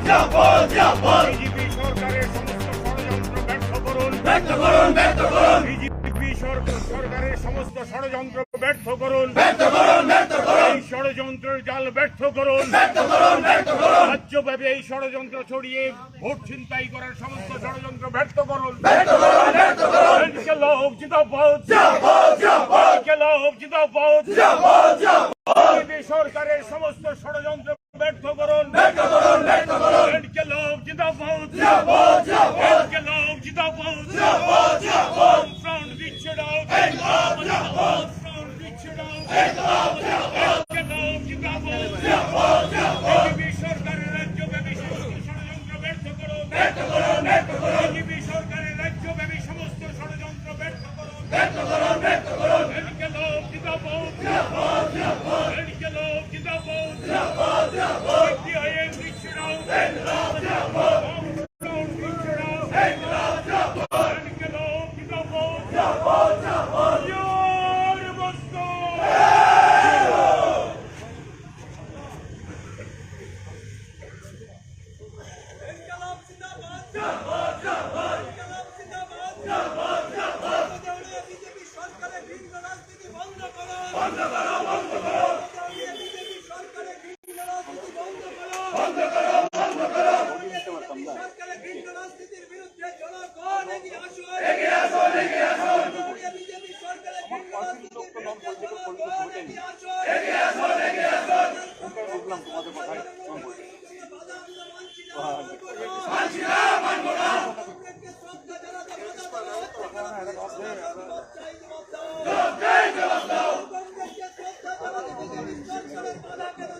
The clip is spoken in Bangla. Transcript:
Japon! বিজেপি সরকারের সমস্ত ষড়যন্ত্র ব্যর্থ করুন। বিজেপি সরকারের সমস্ত ষড়যন্ত্র ব্যর্থ করুন। এই ষড়যন্ত্রের জাল ব্যর্থ করুন। রাজ্যব্যাপী এই ষড়যন্ত্র ছড়িয়ে ভোট ছিনতাই করার সমস্ত ষড়যন্ত্র ব্যর্থ করুন। ইনকিলাব জিন্দাবাদ, ইনকিলাব জিন্দাবাদ। বিজেপি সরকারের সমস্ত ষড়যন্ত্র ব্যর্থ করুন। ইনকিলাব জিন্দাবাদ, ইনকিলাব জিন্দাবাদ। ফ্রন্ট দিচ্ছে না, ফ্রন্ট দিচ্ছে না। ইনকিলাব জিন্দাবাদ। বিজেপি সরকারের রাজ্যব্যাপী সমস্ত ষড়যন্ত্র ব্যর্থ করুন। বিজেপি সরকারের রাজ্যব্যাপী সমস্ত ষড়যন্ত্র ব্যর্থ করুন। ইনকিলাব জিন্দাবাদ, ইনকিলাব জিন্দাবাদ। সিপিআইএম দিচ্ছে না, ফ্রন্ট দিচ্ছে না। ইনকিলাব জিন্দাবাদ। জয় বস্ত্র। বিজেপি সরকারের ভিন্ন রাজনীতি বন্ধ করো। বিজেপি সরকারের ভিন্ন রাজনীতি বন্ধ করো। সরকারের ভিন্ন রাজনীতির বিরুদ্ধে জনগণ এগিয়ে আসুন। বিজেপি সরকারের ভিন্ন রাজনীতির বিরুদ্ধে জনগণ এগিয়ে আসুন। শ্রদ্ধা জানাতে বিজেপি সরকারের বাধা কেন